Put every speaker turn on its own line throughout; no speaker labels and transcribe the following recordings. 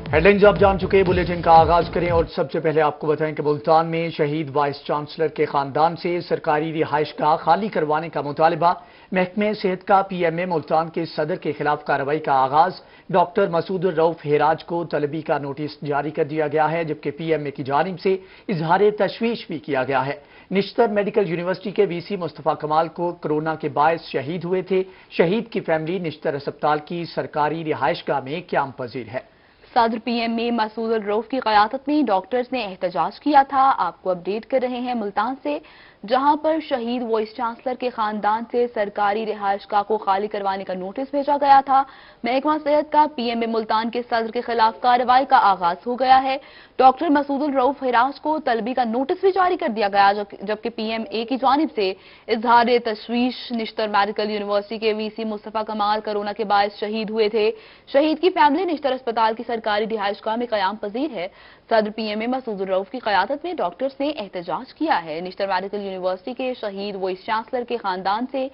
Headlines आप जान चुके हैं, बुलेटिन का आगाज करें और सबसे पहले आपको बताएं कि मुल्तान में शहीद वाइस चांसलर के खानदान से सरकारी रिहाइशगाह खाली करवाने का मुतालबा। महकमे सेहत का पीएमए मुल्तान के सदर के खिलाफ कार्रवाई का आगाज। डॉक्टर मसूद रऊफ हेराज को तलबी का नोटिस जारी कर दिया गया है, जबकि पीएमए की जानिब से इजहार तशवीश भी किया गया है। निश्तर मेडिकल यूनिवर्सिटी के वीसी मुस्तफा कमाल को कोरोना के बायस शहीद हुए थे। शहीद की फैमिली निश्तर अस्पताल की सरकारी रिहाइशगाह में क्याम पजीर है।
सदर पीएमए मसूद रऊफ की क़यादत में डॉक्टर्स ने एहतजाज किया था। आपको अपडेट कर रहे हैं मुल्तान से, जहां पर शहीद वाइस चांसलर के खानदान से सरकारी रिहाइशगाह को खाली करवाने का नोटिस भेजा गया था। महकमा सेहत का पीएमए मुल्तान के सदर के खिलाफ कार्रवाई का आगाज हो गया है। डॉक्टर मसूद रऊफ हिराज को तलबी का नोटिस भी जारी कर दिया गया, जबकि पीएमए की जानिब से इजहार तशवीश। निश्तर मेडिकल यूनिवर्सिटी के वीसी मुस्तफा कमाल कोरोना के बायस शहीद हुए थे। शहीद की फैमिली निश्तर अस्पताल की सरकारी रिहाइशगाह में कयाम पजीर है। सदर पीएमए मसूद रऊफ की क़यादत में डॉक्टर्स ने एहतजाज किया है। निश्तर मेडिकल यूनिवर्सिटी के शहीद वाइस चांसलर के खानदान से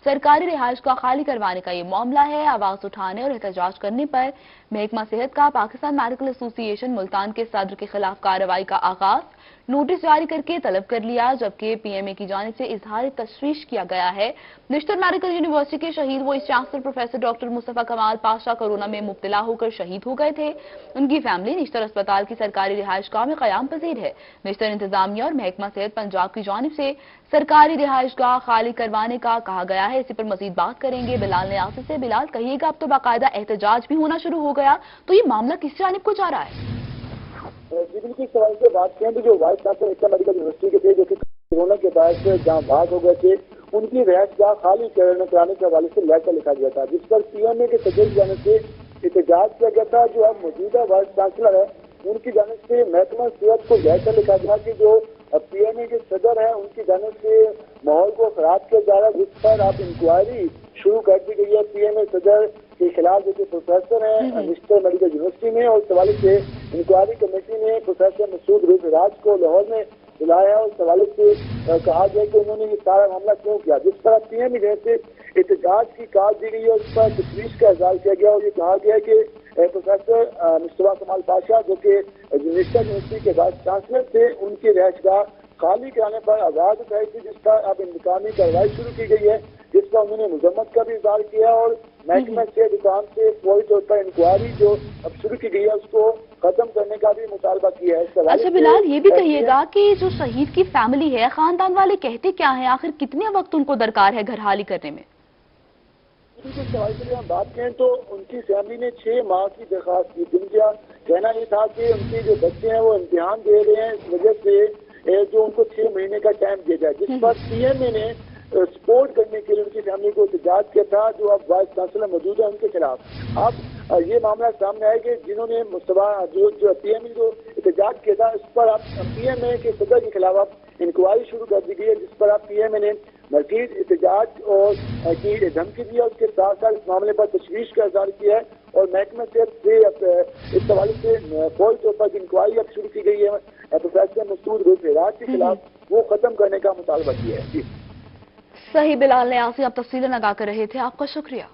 सरकारी रिहाइशगाह खाली करवाने का ये मामला है। आवाज उठाने और एहतजाज करने पर महकमा सेहत का पाकिस्तान मेडिकल एसोसिएशन मुल्तान के सदर के खिलाफ कार्रवाई का आगाज नोटिस जारी करके तलब कर लिया, जबकि पीएमए की जानिब से इजहार तशवीश किया गया है। निश्तर मेडिकल यूनिवर्सिटी के शहीद vice chancellor professor doctor Mustafa कमाल पाशा कोरोना में मुब्तला होकर शहीद हो गए थे। उनकी फैमिली निश्तर अस्पताल की सरकारी रिहाइशगाह में कयाम पजीर है। निश्तर इंतजामिया और महकमा सेहत पंजाब की जानिब से सरकारी रिहाइशगाह खाली करवाने का कहा गया है। इसी पर मजीद बात करेंगे बिलाल नियासी से। बिलाल, कहिएगा, अब तो बाकायदा एहतजाज भी होना शुरू हो गया, तो ये मामला किस जानिब को जा रहा है?
जी बिल्कुल, सवाल से बात करें तो जो वाइस चांसलर मेडिकल यूनिवर्सिटी के थे, जो कि कोरोना के बाद जहाँ भाग हो गए थे, उनकी रिहाइशगाह खाली कराने के हवाले से लेटर लिखा गया था, जिस पर पीएमए के सदर की जानिब से एहतजाज किया गया था। जो अब मौजूदा वाइस चांसलर है, उनकी जानिब से महकमा सेहत को लेटर लिखा गया कि जो पीएमए के सदर है, उनकी जानिब से माहौल को खराब किया जा रहा है, जिस पर आप इंक्वायरी शुरू कर दी गई है पीएमए सदर के खिलाफ, जो कि प्रोफेसर हैं निश्तर मेडिकल यूनिवर्सिटी में। और इस हवाले से इंक्वायरी कमेटी ने प्रोफेसर मसूद रऊफ हिराज को लाहौर में बुलाया और इस हवाले से कहा गया कि उन्होंने ये सारा मामला क्यों किया, जिस पर पीएमए से एहतजाज की कॉल दी गई और उस पर तशवीश का इजहार किया गया। और ये कहा गया कि प्रोफेसर मुस्तफा कमाल पाशा, जो कि निश्तर यूनिवर्सिटी के वाइस चांसलर थे, उनकी रिहाइशगाह खाली कराने पर आवाज उठाई थी, जिस पर अब इंतकामी कार्रवाई शुरू की गई है, जिस पर उन्होंने मुजम्मत का भी इजहार किया और महकमे से दुकान से फौरी तौर पर इंक्वायरी जो अब शुरू की गई है उसको खत्म करने का भी मुतालबा किया है।
अच्छा बिलाल, ये भी कहिएगा कि जो शहीद की फैमिली है, खानदान वाले कहते क्या है, आखिर कितने वक्त उनको दरकार है घर हाली करने में?
सवाल के लिए हम बात करें तो उनकी फैमिली ने 6 माह की दरखास्त की, जिनका कहना ये था कि उनके जो बच्चे हैं वो इम्तिहान दे रहे हैं, इस वजह से जो उनको 6 महीने का टाइम दिया जाए, जिस पर पीएमए ने सपोर्ट करने के लिए उनकी फैमिली को एहतजाज किया था। जो अब वाइस चांसलर मौजूद है उनके खिलाफ अब ये मामला सामने आया कि जिन्होंने मुस्तफा जो पीएमए को एहतजाज किया था, इस पर अब पीएमए के सदर के खिलाफ अब इंक्वायरी शुरू कर दी गई है, जिस पर अब पीएमए ने मजीद एहतजाज और की धमकी दी है। उसके साथ साथ इस मामले पर तशवीश का इजहार किया है और महकमे सेहत से इस हवाले से फौरी तौर पर इंक्वायरी अब शुरू की गई है। प्रोफेसर मसूद रऊफ हिराज के खिलाफ वो खत्म करने का मुतालबा किया है। जी
सही बिलाल नियासी, आप तफसीलें लगा कर रहे थे, आपका शुक्रिया।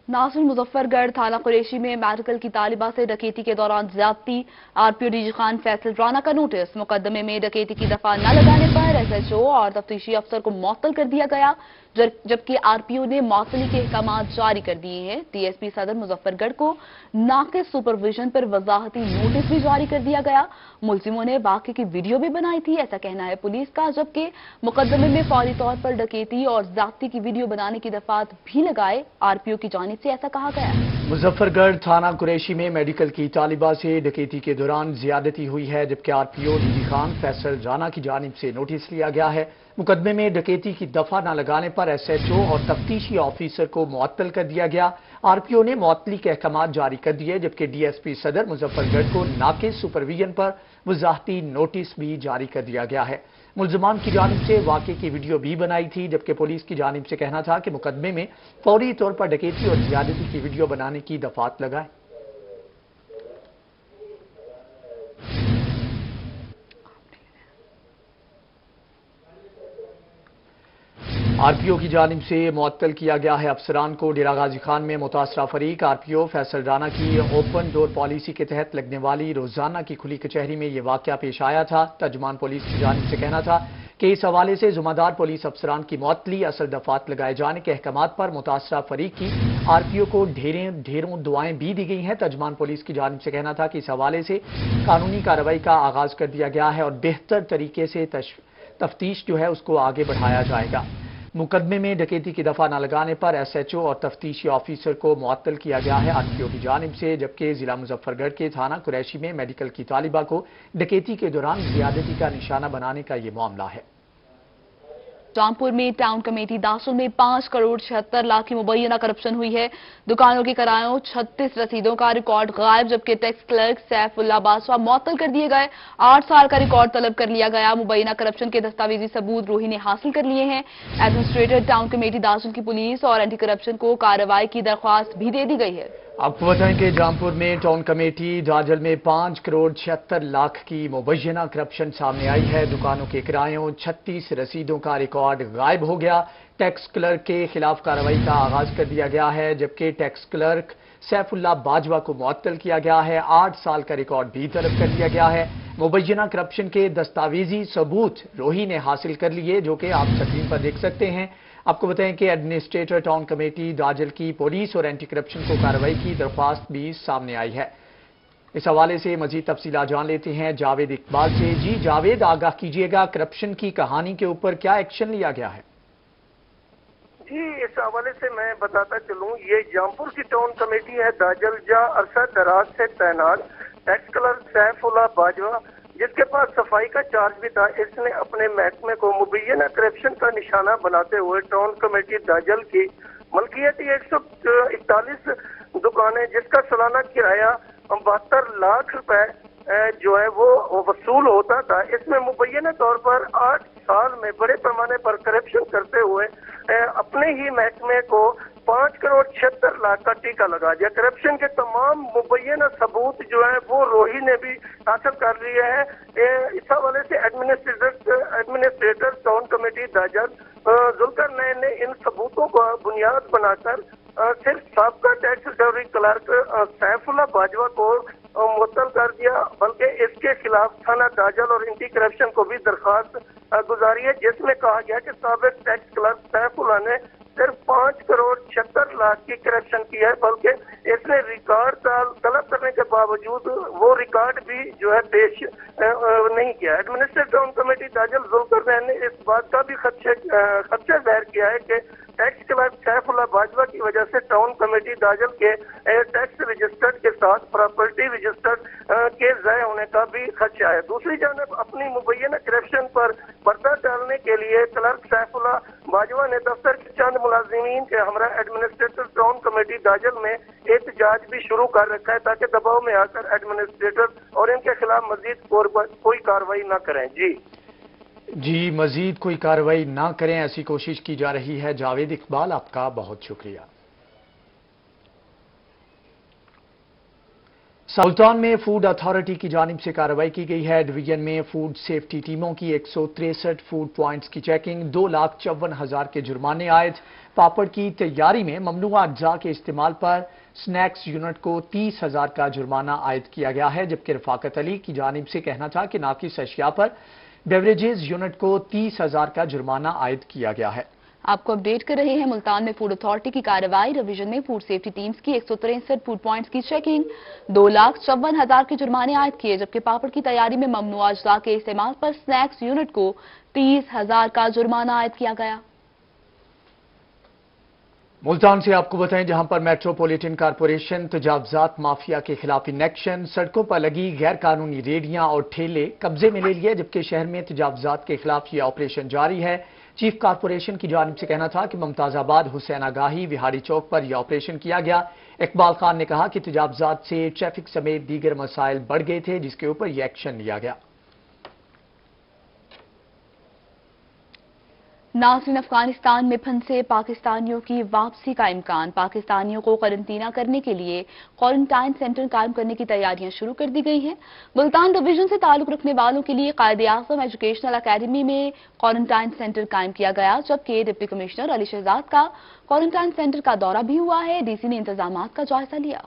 नासिर मुजफ्फरगढ़ थाना कुरैशी में मेडिकल की तालिबा से डकैती के दौरान ज्यादती। आरपीओ डीजी खान फैसल राना का नोटिस। मुकदमे में डकैती की दफा न लगाने पर एसएचओ और तफ्तीशी अफसर को मुअत्तल कर दिया गया, जबकि आरपीओ ने मुअत्तली के अहकाम जारी कर दिए हैं। डीएसपी सदर मुजफ्फरगढ़ को नाकिस सुपरविजन पर वजाहती नोटिस भी जारी कर दिया गया। मुलजिमों ने वाक़े की वीडियो भी बनाई थी, ऐसा कहना है पुलिस का, जबकि मुकदमे में फौरी तौर पर डकैती और ज्यादती की वीडियो बनाने की दफात भी लगाए। आरपीओ की जानिब से ऐसा कहा गया।
मुजफ्फरगढ़ थाना कुरैशी में मेडिकल की तालिबा से डकैती के दौरान ज्यादती हुई है, जबकि आरपीओ डीजी खान फैसल राना की जानिब से नोटिस लिया गया है। मुकदमे में डकैती की दफा न लगाने पर एसएचओ और तफ्तीशी ऑफिसर को मुअत्तल कर दिया गया। आरपीओ ने मुअत्तली के अहकाम जारी कर दिए, जबकि डीएसपी सदर मुजफ्फरगढ़ को नाकिस सुपरविजन पर वजाहती नोटिस भी जारी कर दिया गया है। मुल्जिमान की जानिब से वाक़े की वीडियो भी बनाई थी, जबकि पुलिस की जानिब से कहना था कि मुकदमे में फौरी तौर पर डकैती और ज्यादती की वीडियो बनाने की दफात लगाए। آر پی او کی جانب سے معطل کیا گیا ہے افسران کو۔ ڈیرہ غازی خان میں متاثرہ فریق آر پی او فیصل رانا کی اوپن ڈور پالیسی کے تحت لگنے والی روزانہ کی کھلی کچہری میں یہ واقعہ پیش آیا تھا۔ ترجمان پولیس کی جانب سے کہنا تھا کہ اس حوالے سے ذمہ دار پولیس افسران کی معطلی، اثر دفعات لگائے جانے کے احکامات پر متاثرہ فریق کی آر پی او کو ڈھیروں دعائیں بھی دی گئی ہیں۔ ترجمان پولیس کی جانب سے کہنا تھا کہ اس حوالے سے قانونی کارروائی کا آغاز کر دیا گیا ہے اور بہتر طریقے سے تفتیش جو ہے اس کو آگے بڑھایا جائے گا۔ مقدمے میں ڈکیتی کی دفعہ نہ لگانے پر ایس ایچ او اور تفتیشی آفیسر کو معطل کیا گیا ہے آر پی او کی جانب سے، جبکہ ضلع مظفر گڑھ کے تھانہ قریشی میں میڈیکل کی طالبہ کو ڈکیتی کے دوران زیادتی کا نشانہ بنانے کا یہ معاملہ ہے۔
جانپور میں ٹاؤن کمیٹی داشل میں 5 کروڑ 76 لاکھ کی مبینہ کرپشن ہوئی ہے۔ دکانوں کے کرایوں 36 رسیدوں کا ریکارڈ غائب، جبکہ ٹیکس کلرک سیف اللہ بادشاہ معطل کر دیے گئے۔ 8 سال کا ریکارڈ طلب کر لیا گیا۔ مبینہ کرپشن کے دستاویزی ثبوت روہی نے حاصل کر لیے ہیں۔ ایڈمنسٹریٹر ٹاؤن کمیٹی داشل کی پولیس اور اینٹی کرپشن کو کارروائی کی درخواست بھی دے دی گئی ہے۔
آپ کو بتائیں کہ جانپور میں ٹاؤن کمیٹی ڈاجل میں 5 کروڑ 76 لاکھ کی مبینہ کرپشن سامنے آئی ہے۔ دکانوں کے کرایوں 36 رسیدوں کا ریکارڈ غائب ہو گیا۔ ٹیکس کلرک کے خلاف کارروائی کا آغاز کر دیا گیا ہے، جبکہ ٹیکس کلرک سیف اللہ باجوہ کو معطل کیا گیا ہے۔ 8 سال کا ریکارڈ بھی طلب کر لیا گیا ہے۔ مبینہ کرپشن کے دستاویزی ثبوت روہی نے حاصل کر لیے، جو کہ آپ سکرین پر دیکھ سکتے ہیں۔ آپ کو بتائیں کہ ایڈمنسٹریٹر ٹاؤن کمیٹی ڈاجل کی پولیس اور اینٹی کرپشن کو کارروائی کی درخواست بھی سامنے آئی ہے۔ اس حوالے سے مزید تفصیلات جان لیتے ہیں جاوید اقبال سے۔ جی جاوید، آگاہ کیجیے گا کرپشن کی کہانی کے اوپر کیا ایکشن لیا گیا ہے؟
جی، اس حوالے سے میں بتاتا چلوں، یہ جامپور کی ٹاؤن کمیٹی ہے داجل جا عرصہ دراز سے تعینات ٹیکس کلرک سیف اللہ باجوہ، جس کے پاس صفائی کا چارج بھی تھا، اس نے اپنے محکمے کو مبینہ کرپشن کا نشانہ بناتے ہوئے ٹاؤن کمیٹی داجل کی ملکیتی 141 دکانیں، جس کا سالانہ کرایہ 72 لاکھ روپے جو ہے وہ وصول ہوتا تھا، اس میں مبینہ طور پر 8 سال میں بڑے پیمانے پر کرپشن کرتے ہوئے اپنے ہی محکمے کو 5 کروڑ 76 لاکھ کا ٹیکہ لگا دیا۔ کرپشن کے تمام مبینہ ثبوت جو ہیں وہ روہی نے بھی حاصل کر لیے ہیں۔ اس حوالے سے ایڈمنسٹریٹر ٹاؤن کمیٹی داجل ذوالقرنین نے ان ثبوتوں کو بنیاد بنا کر صرف سابقہ tax recovery clerk Saif Ullah Bajwa کو معطل کر دیا، بلکہ اس کے خلاف تھانہ داجل اور اینٹی کرپشن کو بھی درخواست گزاری ہے، جس میں کہا گیا کہ سابق ٹیکس کلرک سیف اللہ نے صرف 5 کروڑ 76 لاکھ کی کرپشن کی ہے، بلکہ اس نے ریکارڈ طلب کرنے کے باوجود وہ ریکارڈ بھی جو ہے پیش نہیں کیا۔ ایڈمنسٹریٹر ٹاؤن کمیٹی داجل ذوالقرنین نے اس بات کا بھی خدشہ ظاہر کیا ہے کہ ٹیکس کلرک سیف اللہ باجوہ کی وجہ سے ٹاؤن کمیٹی داجل کے ٹیکس رجسٹر کے ساتھ پراپرٹی رجسٹر کے ضائع ہونے کا بھی خدشہ ہے۔ دوسری جانب اپنی مبینہ کرپشن پر پردہ ڈالنے کے لیے کلرک سیف اللہ باجوہ نے دفتر کے چند ملازمین کے ہمراہ ایڈمنسٹریٹر ٹاؤن کمیٹی داجل میں احتجاج بھی شروع کر رکھا ہے، تاکہ دباؤ میں آ کر ایڈمنسٹریٹر اور ان کے خلاف مزید کوئی کارروائی نہ کریں۔ جی
مزید کوئی کارروائی نہ کریں، ایسی کوشش کی جا رہی ہے۔ جاوید اقبال، آپ کا بہت شکریہ۔ سلطان میں فوڈ اتھارٹی کی جانب سے کارروائی کی گئی ہے۔ ڈویژن میں فوڈ سیفٹی ٹیموں کی 163 فوڈ پوائنٹس کی چیکنگ، 2,54,000 کے جرمانے عائد۔ پاپڑ کی تیاری میں ممنوع اجزاء کے استعمال پر سنیکس یونٹ کو 30,000 کا جرمانہ عائد کیا گیا ہے، جبکہ رفاقت علی کی جانب سے کہنا تھا کہ ناقص اشیاء پر بیوریجز یونٹ کو 30,000 کا جرمانہ عائد کیا گیا ہے۔
آپ کو اپڈیٹ کر رہے ہیں ملتان میں فوڈ اتھارٹی کی کارروائی۔ ڈویژن میں فوڈ سیفٹی ٹیمز کی 163 فوڈ پوائنٹس کی چیکنگ، 2,54,000 کے جرمانے عائد کیے، جبکہ پاپڑ کی تیاری میں ممنوع اجزاء کے استعمال پر سنیکس یونٹ کو 30,000 کا جرمانہ عائد کیا گیا۔
ملتان سے آپ کو بتائیں، جہاں پر میٹروپولیٹن کارپوریشن تجاوزات مافیا کے خلاف ان ایکشن، سڑکوں پر لگی غیر قانونی ریڑیاں اور ٹھیلے قبضے میں لے لیے، جبکہ شہر میں تجاوزات کے خلاف یہ آپریشن جاری ہے۔ چیف کارپوریشن کی جانب سے کہنا تھا کہ ممتاز آباد، حسین آگاہی، وہاڑی چوک پر یہ آپریشن کیا گیا۔ اقبال خان نے کہا کہ تجاوزات سے ٹریفک سمیت دیگر مسائل بڑھ گئے تھے، جس کے اوپر یہ ایکشن لیا گیا۔
नाज़रीन, अफगानिस्तान में फंसे पाकिस्तानियों की वापसी का इम्कान। पाकिस्तानियों को क्वारंटीना करने के लिए क्वारंटाइन सेंटर कायम करने की तैयारियां शुरू कर दी गई हैं। मुल्तान डिवीजन से ताल्लुक रखने वालों के लिए कायद-ए-आज़म एजुकेशनल अकेडमी में क्वारंटाइन सेंटर कायम किया गया, जबकि डिप्टी कमिश्नर अली शहजाद का क्वारंटाइन सेंटर का दौरा भी हुआ है। डीसी ने इंतजामात का जायजा लिया।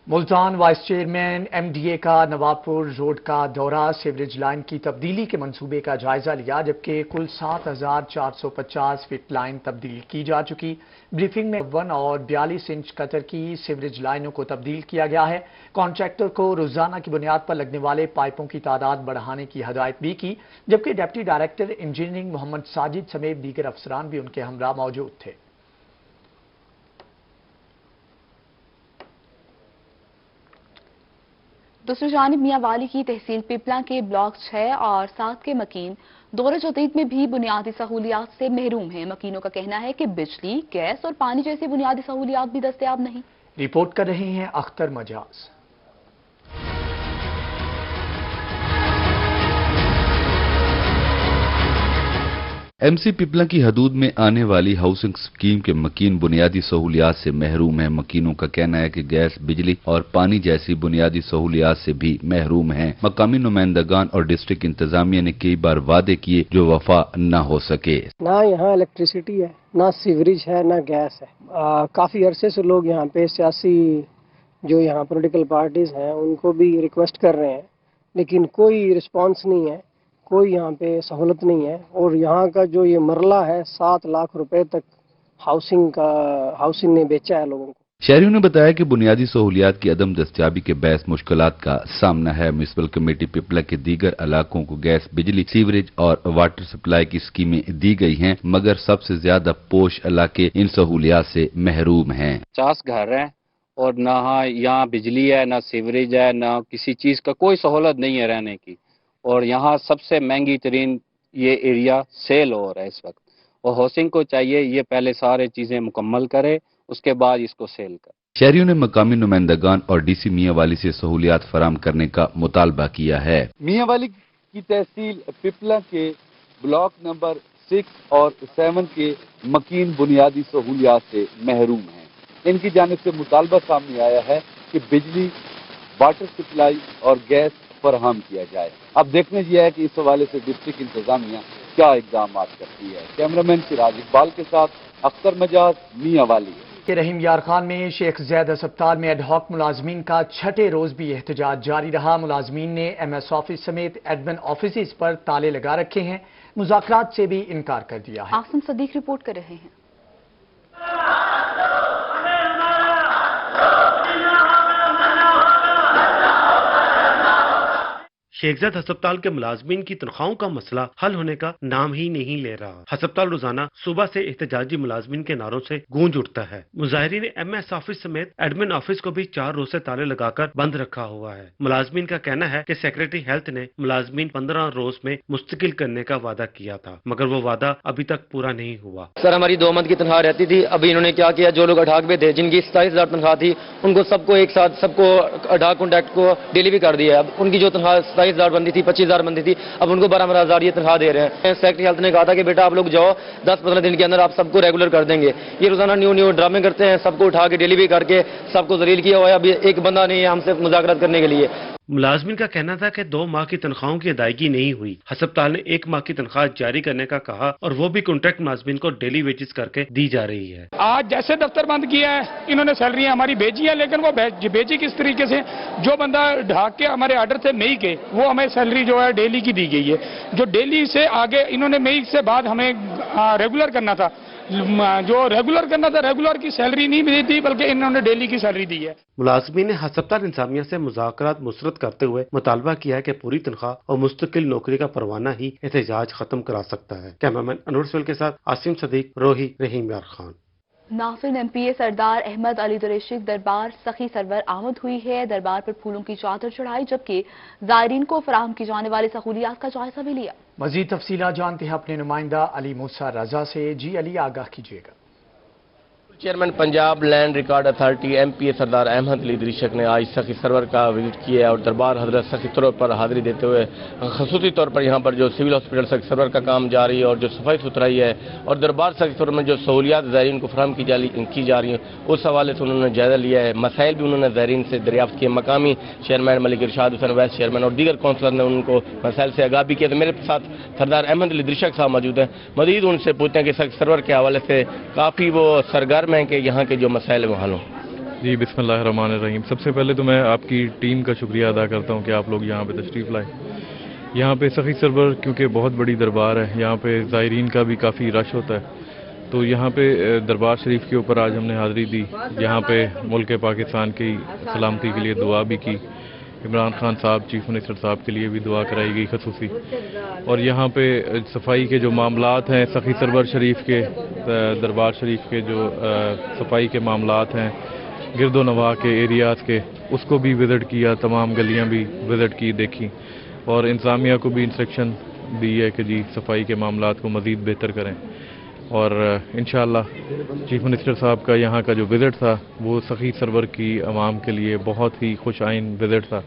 मुल्तान वाइस चेयरमैन एमडीए का नवाबपुर रोड का दौरा, सीवरेज लाइन की तब्दीली के मंसूबे का जायजा लिया, जबकि कुल 7,450 फीट लाइन तब्दील की जा चुकी। ब्रीफिंग में 1 और 42 इंच कतर की सीवरेज लाइनों को तब्दील किया गया है। कॉन्ट्रैक्टर को रोजाना की बुनियाद पर लगने वाले पाइपों की तादाद बढ़ाने की हदायत भी की, जबकि deputy director engineering Mohammad Sajid समेत दीगर अफसरान भी उनके हमरा मौजूद थे।
दूसरी जानिब मियांवाली की तहसील पिपला के ब्लॉक 6 और 7 के मकीन दौरे जदीद में भी बुनियादी सहूलियात से महरूम हैं। मकीनों का कहना है कि बिजली, गैस और पानी जैसी बुनियादी सहूलियात भी दस्तयाब नहीं।
रिपोर्ट कर रहे हैं अख्तर मजाज।
एमसी पिपला की हदूद में आने वाली हाउसिंग स्कीम के मकीन बुनियादी सहूलियात से महरूम हैं। मकीनों का कहना है कि गैस, बिजली और पानी जैसी बुनियादी सहूलियात से भी महरूम हैं। मकामी नुमाइंदगान और डिस्ट्रिक्ट इंतजामिया ने कई बार वादे किए जो वफा न हो सके।
ना यहाँ इलेक्ट्रिसिटी है, ना सीवरेज है, ना गैस है। काफी अरसे से लोग यहाँ पे सियासी जो यहाँ पॉलिटिकल पार्टीज हैं उनको भी रिक्वेस्ट कर रहे हैं, लेकिन कोई रिस्पांस नहीं है, कोई यहाँ पे सहूलत नहीं है। और यहाँ का जो ये मरला है 7 लाख रुपए तक हाउसिंग ने बेचा है लोगों को।
शहरियों ने बताया कि बुनियादी सहूलियात की अदम दस्तयाबी के बहस मुश्किलात का सामना है। म्युनिसिपल कमेटी पिपला के दीगर इलाकों को गैस, बिजली, सीवरेज और वाटर सप्लाई की स्कीमें दी गई हैं, मगर सबसे ज्यादा पोश इलाके इन सहूलियात से महरूम हैं।
50 घर हैं और ना यहाँ बिजली है, ना सीवरेज है, ना किसी चीज का कोई सहूलत नहीं है रहने की। और यहाँ सबसे महंगी तरीन ये एरिया सेल हो रहा है इस वक्त, और हाउसिंग को चाहिए ये पहले सारे चीजें मुकम्मल करे, उसके बाद इसको सेल करे।
शहरियों ने मकामी नुमाइंदगान और डीसी मियांवाली से सहूलियात फराम करने का मुतालबा किया है।
मियांवाली की तहसील पिपला के ब्लॉक नंबर 6 और 7 के मकीन बुनियादी सहूलियात से महरूम हैं। इनकी जानिब से मुतालबा सामने आया है कि बिजली, वाटर सप्लाई और गैस फराहम किया जाए। अब देखने ये है कि इस हवाले से डिस्ट्रिक्ट इंतजामिया क्या इकदाम करती है। कैमरामैन सिराज इकबाल के साथ अख्तर मजाज, मियांवाली।
के रहीम यार खान में शेख जैद अस्पताल में एडहॉक मुलाजमीन का छठे रोज भी एहतजाज जारी रहा। मुलाजमीन ने एमएस ऑफिस समेत एडमिन ऑफिस पर ताले लगा रखे हैं, मुज़ाकरात से भी इनकार कर दिया है।
आसिम सदीक रिपोर्ट कर रहे हैं।
शेख ज़ैद अस्पताल के मुलाजमीन की तनख्वाहों का मसला हल होने का नाम ही नहीं ले रहा। अस्पताल रोजाना सुबह से एहतजाजी मुलाजमीन के नारों से गूंज उठता है। मुजाहिरीन ने एमएस ऑफिस समेत एडमिन ऑफिस को भी 4 रोज से ताले लगाकर बंद रखा हुआ है। मुलाजमीन का कहना है कि सेक्रेटरी हेल्थ ने मुलाजमीन 15 रोज में मुस्तकिल करने का वादा किया था, मगर वो वादा अभी तक पूरा नहीं हुआ।
सर, हमारी 2 मंथ की तनख्वाह रहती थी, अभी इन्होंने क्या किया, जो लोग अठाक पे थे जिनकी 27,000 तनख्वाह थी उनको सबको एक साथ सबको अठाक कॉन्ट्रैक्ट को डिलीवरी कर दिया। अब उनकी जो तनख्वाह 27,000 बनती थी, 25,000 बनती थी, अब उनको 12,000 ये तनख्वाह दे रहे हैं। सेक्रेटरी हेल्थ ने कहा था कि बेटा आप लोग जाओ, 10-15 दिन के अंदर आप सबको रेगुलर कर देंगे। ये रोजाना न्यू ड्रामे करते हैं, सबको उठा के डिलीवरी करके सबको जलील किया हुआ है। अभी एक बंदा नहीं है हमसे मुज़ाकरात करने के लिए।
मुलाजमीन का कहना था कि 2 माह की तनख्वाहों की अदायगी नहीं हुई। अस्पताल ने 1 माह की तनख्वाह जारी करने का कहा, और वो भी कॉन्ट्रैक्ट मुलाजमीन को डेली वेजेस करके दी जा रही है।
आज जैसे दफ्तर बंद किया है, इन्होंने सैलरी हमारी भेजी है, लेकिन वो भेजी किस तरीके से, जो बंदा ढाक के हमारे ऑर्डर थे मई के, वो हमें सैलरी जो है डेली की दी गई है। जो डेली से आगे इन्होंने मई से बाद हमें रेगुलर करना था, जो रेगुलर करना था, रेगुलर की सैलरी नहीं दी थी, बल्कि इन्होंने डेली की सैलरी दी है।
मुलाजमीन ने अस्पताल इंतजामिया से मुज़ाकरात मुस्तरद करते हुए मुतालबा किया है कि पूरी तनख्वाह और मुस्तकिल नौकरी का परवाना ही एहतजाज खत्म करा सकता है। कैमरामैन अनवर सुहेल के साथ आसिम सदीक, रोही, रहीम यार खान।
नाफिन एमपीए सरदार अहमद अली दुरेशी दरबार सखी सरवर आमद हुई है। दरबार पर फूलों की चादर चढ़ाई, जबकि जायरीन को फराहम की जाने वाली सहूलियात का जायजा भी लिया।
मजीद तफसीलात जानते हैं अपने नुमाइंदा अली मूसा रजा से। जी अली, आगाह कीजिएगा।
Chairman Punjab land record authority MP Sardar Ahmad علی دریشک نے آج سخی سرور کا وزٹ کیا اور دربار حضرت سخی سرور پر حاضری دیتے ہوئے خصوصی طور پر یہاں پر جو سول ہاسپٹل سخی سرور کا کام جاری ہے اور جو صفائی ستھرائی ہے اور دربار سخی سرور میں جو سہولیات زائرین کو فراہم کی جا رہی ہیں اس حوالے سے انہوں نے جائزہ لیا ہے. مسائل بھی انہوں نے زائرین سے دریافت کیے. مقامی چیئرمین ملک ارشاد حسین وائس چیئرمین اور دیگر کونسلر نے ان کو مسائل سے آگاہ بھی کیا. تو میرے ساتھ سردار احمد علی دریشک صاحب موجود ہیں. مزید ان سے پوچھتے ہیں کہ سخی سرور کے حوالے سے کافی وہ سرگرم ہیں کہ یہاں کے جو مسائل وہ حل ہوں.
جی بسم اللہ الرحمن الرحیم. سب سے پہلے تو میں آپ کی ٹیم کا شکریہ ادا کرتا ہوں کہ آپ لوگ یہاں پہ تشریف لائے. یہاں پہ سخی سرور کیونکہ بہت بڑی دربار ہے, یہاں پہ زائرین کا بھی کافی رش ہوتا ہے, تو یہاں پہ دربار شریف کے اوپر آج ہم نے حاضری دی. یہاں پہ ملک پاکستان کی سلامتی کے لیے دعا بھی کی. عمران خان صاحب چیف منسٹر صاحب کے لیے بھی دعا کرائی گئی خصوصی. اور یہاں پہ صفائی کے جو معاملات ہیں سخی سرور شریف کے دربار شریف کے جو صفائی کے معاملات ہیں گرد و نواح کے ایریاز کے, اس کو بھی وزٹ کیا. تمام گلیاں بھی وزٹ کی, دیکھی, اور انتظامیہ کو بھی انسٹرکشن دی ہے کہ جی صفائی کے معاملات کو مزید بہتر کریں. اور انشاءاللہ چیف منسٹر صاحب کا یہاں کا جو وزٹ تھا وہ سخی سرور کی عوام کے لیے بہت ہی خوش آئند وزٹ تھا.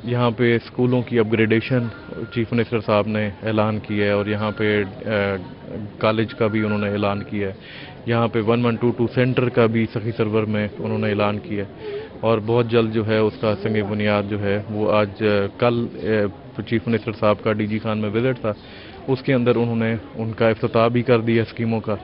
یہاں پہ اسکولوں کی اپ گریڈیشن چیف منسٹر صاحب نے اعلان کیا ہے, اور یہاں پہ کالج کا بھی انہوں نے اعلان کیا ہے. یہاں پہ 1122 سینٹر کا بھی سخی سرور میں انہوں نے اعلان کیا ہے, اور بہت جلد جو ہے اس کا سنگ بنیاد جو ہے وہ آج کل چیف منسٹر صاحب کا DG خان میں وزٹ تھا, اس کے اندر انہوں نے ان کا افتتاح بھی کر دیا اسکیموں کا,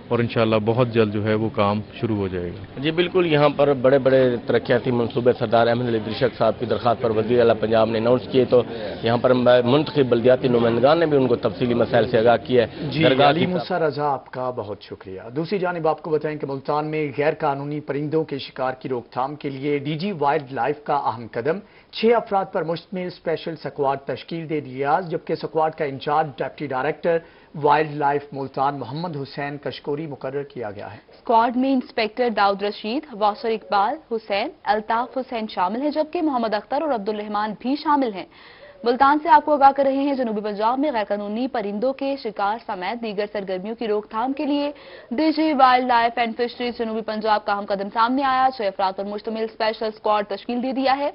اور انشاءاللہ بہت جلد جو ہے وہ کام شروع ہو جائے گا.
جی بالکل, یہاں پر بڑے بڑے ترقیاتی منصوبے سردار احمد علی دریشک صاحب کی درخواست پر وزیر اعلیٰ پنجاب نے اناؤنس کیے, تو یہاں پر منتخب بلدیاتی نمائندگان نے بھی ان کو تفصیلی مسائل سے آگاہ کیا ہے.
جی علی موسیٰ رضا, آپ کا بہت شکریہ. دوسری جانب آپ کو بتائیں کہ ملتان میں غیر قانونی پرندوں کے شکار کی روک تھام کے لیے DG وائلڈ لائف کا اہم قدم. 6 افراد پر مشتمل اسپیشل سکواڈ تشکیل دے دیا, جبکہ سکواڈ کا incharge deputy director wildlife Multan Muhammad Hussain Kashkori مقرر کیا گیا ہے.
اسکواڈ میں انسپیکٹر داؤد رشید, واصر اقبال حسین, الطاف حسین شامل ہیں, جبکہ محمد اختر اور عبدالرحمان بھی شامل ہیں. ملتان سے آپ کو آگاہ کر رہے ہیں جنوبی پنجاب میں غیر قانونی پرندوں کے شکار سمیت دیگر سرگرمیوں کی روک تھام کے لیے DG wild life and fisheries جنوبی پنجاب کا اہم قدم سامنے آیا. 6 افراد پر مشتمل اسپیشل اسکواڈ تشکیل دے دیا ہے.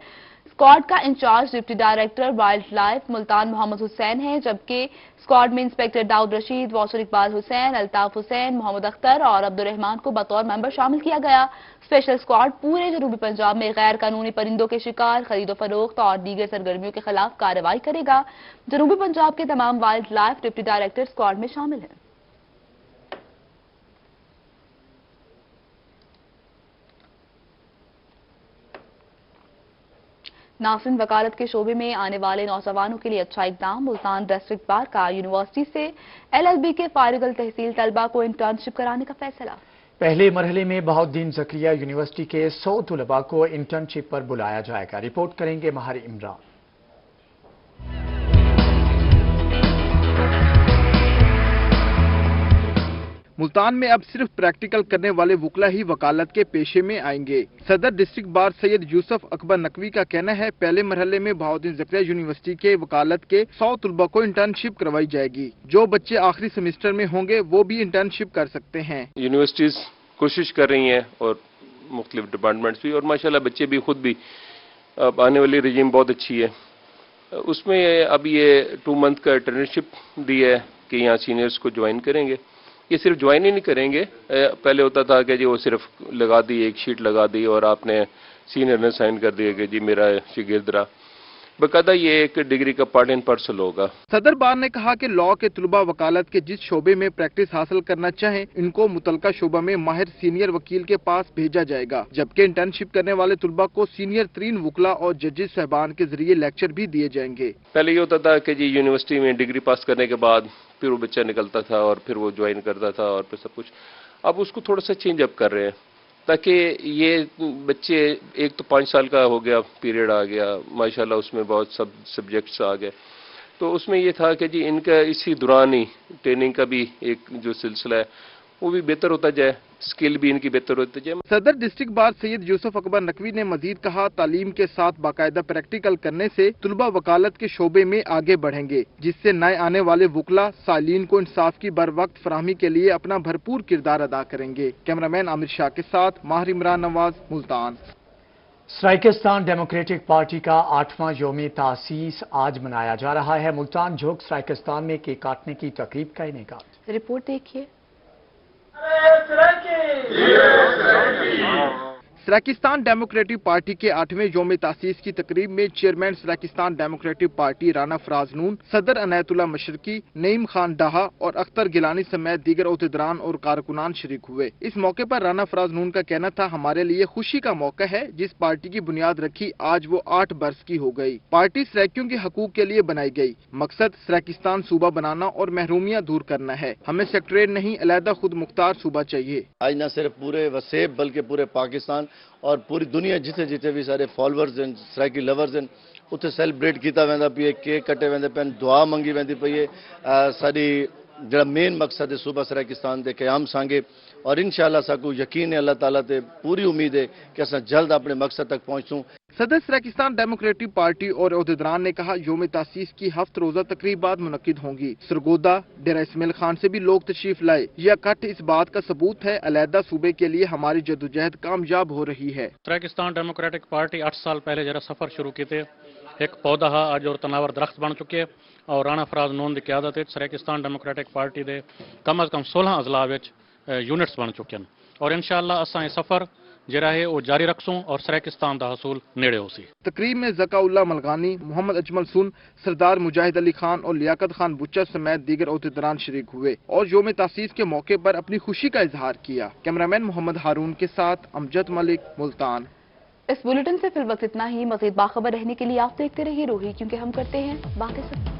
اسکواڈ کا incharge deputy director wildlife Multan Muhammad Hussain ہے, جبکہ اسکواڈ میں انسپیکٹر داؤد رشید, واصر اقبال حسین, الطاف حسین, محمد اختر اور عبدالرحمان کو بطور ممبر شامل کیا گیا. اسپیشل اسکواڈ پورے جنوبی پنجاب میں غیر قانونی پرندوں کے شکار, خرید و فروخت اور دیگر سرگرمیوں کے خلاف کارروائی کرے گا. جنوبی پنجاب کے تمام wild life deputy director squad میں شامل ہیں. ناصرین, وکالت کے شعبے میں آنے والے نوجوانوں کے لیے اچھا اقدام. ملتان ڈسٹرکٹ بار کا یونیورسٹی سے LLB کے فارغ التحصیل طلبہ کو انٹرنشپ کرانے کا فیصلہ.
پہلے مرحلے میں بہاؤالدین زکریا یونیورسٹی کے 100 طلباء کو انٹرنشپ پر بلایا جائے گا. رپورٹ کریں گے ماہر عمران.
ملتان میں اب صرف پریکٹیکل کرنے والے وکلا ہی وکالت کے پیشے میں آئیں گے. صدر ڈسٹرکٹ بار سید یوسف اکبر نقوی کا کہنا ہے پہلے مرحلے میں بہاؤالدین زکریا یونیورسٹی کے وکالت کے 100 طلباء کو انٹرنشپ کروائی جائے گی. جو بچے آخری سیمسٹر میں ہوں گے وہ بھی انٹرنشپ کر سکتے ہیں.
یونیورسٹیز کوشش کر رہی ہیں اور مختلف ڈپارٹمنٹس بھی, اور ماشاءاللہ بچے بھی خود بھی. اب آنے والی رجیم بہت اچھی ہے. اس میں اب یہ 2 منتھ کا انٹرنشپ دی ہے کہ یہاں سینئرز کو جوائن کریں گے. یہ صرف جوائن ہی نہیں کریں گے, پہلے ہوتا تھا کہ جی وہ صرف لگا دی, ایک شیٹ لگا دی اور آپ نے سینئر نے سائن کر دیا کہ جی میرا شاگرد رہا. باقاعدہ یہ ایک ڈگری کا پارٹ اینڈ پارسل ہوگا.
صدر بار نے کہا کہ لاء کے طلباء وکالت کے جس شعبے میں پریکٹس حاصل کرنا چاہیں ان کو متعلقہ شعبہ میں ماہر سینئر وکیل کے پاس بھیجا جائے گا, جبکہ انٹرنشپ کرنے والے طلباء کو سینئر ترین وکلا اور ججز صاحبان کے ذریعے لیکچر بھی دیے جائیں گے.
پہلے یہ ہوتا تھا کہ جی یونیورسٹی میں ڈگری پاس کرنے کے بعد پھر وہ بچہ نکلتا تھا اور پھر وہ جوائن کرتا تھا اور پھر سب کچھ. اب اس کو تھوڑا سا چینج اپ کر رہے ہیں تاکہ یہ بچے, ایک تو 5 سال کا ہو گیا پیریڈ آ گیا ماشاءاللہ, اس میں بہت سبجیکٹس آ گئے, تو اس میں یہ تھا کہ جی ان کا اسی دوران ہی ٹریننگ کا بھی ایک جو سلسلہ ہے वो भी बेहतर होता जाए, स्किल भी इनकी बेहतर होती जाए।
सदर डिस्ट्रिक्ट बार सैयद यूसुफ अकबर नकवी ने मजीद कहा, तालीम के साथ बाकायदा प्रैक्टिकल करने से तलबा वकालत के शोबे में आगे बढ़ेंगे, जिससे नए आने वाले वकला सालीन को इंसाफ की बर वक्त फराहमी के लिए अपना भरपूर किरदार अदा करेंगे। कैमरामैन आमिर शाह के साथ माहिर इमरान नवाज, मुल्तान।
सराइकिस्तान डेमोक्रेटिक पार्टी का 8वां यौम तासीस आज मनाया जा रहा है। मुल्तान झोंक सराइकिस्तान में केक काटने की तकरीब का इनेकाद।
रिपोर्ट देखिए।
सराइकिस्तान डेमोक्रेटिक पार्टी के 8वें यौम तासीस की तकरीब में chairman Saraikistan democratic party Rana Faraz Noon, सदर अनायतुल्लाह मशरकी, नईम खान डाहा और अख्तर गिलानी समेत दीगर ओहदेदारान और कारकुनान शरीक हुए। इस मौके पर राना फराज नून का कहना था, हमारे लिए खुशी का मौका है, जिस पार्टी की बुनियाद रखी आज वो 8 बरस की हो गई। पार्टी सराइकियों के हकूक के लिए बनाई गई, मकसद सराइकिस्तान सूबा बनाना और महरूमियाँ दूर करना है। हमें सेक्रेटरीट नहीं, अलहदा खुद मुख्तार सूबा चाहिए।
आज न सिर्फ पूरे वसेब बल्कि पूरे पाकिस्तान और पूरी दुनिया जिथे जिथे भी सारे फॉलोअर्स हैं, सराइकी लवर्स हैं, उत्थे सैलीब्रेट किया वेंदा पई है, केक कटे वेंदे पे, दुआ मंगी वेंदी पई है। साडी जिहड़ा मेन मकसद है सूबा सराइकिस्तान दे क़याम सांगे और इंशाअल्लाह साकू यकीन है, अल्लाह ताला ते पूरी उम्मीद है कि असां जल्द अपने मकसद तक पहुंचूं।
सदर सराइकिस्तान डेमोक्रेटिक पार्टी और ओहदेदारान ने कहा, यौम तासीस की 7 रोजा तकरीबात मुनक्किद होंगी। सरगोदा, डेरा इस्माइल खान से भी लोग तशरीफ लाए। यह इकट्ठ इस बात का सबूत है, अलहदा सूबे के लिए हमारी जद्दोजहद कामयाब हो रही है।
सराइकिस्तान डेमोक्रेटिक पार्टी 8 साल पहले जरा सफर शुरू किए, एक पौधा अज और तनावर दरख्त बन चुके हैं और राना फराज नून की क्यादत सराइकिस्तान डेमोक्रेटिक पार्टी के कम अज कम 16 अजला यूनिट्स बन चुके हैं और इंशाअल्लाह असां ये सफर जरा है वो जारी रखसूं और सराइकिस्तान का हसूल नेड़े हो सी।
तकरीब में ज़काउल्लाह मलगानी, मोहम्मद अजमल सुन, सरदार मुजाहिद अली खान और लियाकत खान बुच्चर समेत दीगर ओहदेदारान शरीक हुए और यौम तासीस के मौके पर अपनी खुशी का इजहार किया। कैमरामैन मोहम्मद हारून के साथ अमजद मलिक, मुल्तान।
इस बुलेटिन से फिल वक्त इतना ही। मज़ीद बाखबर रहने के लिए आप देखते रहिए रूही, क्योंकि हम करते हैं बातें सब।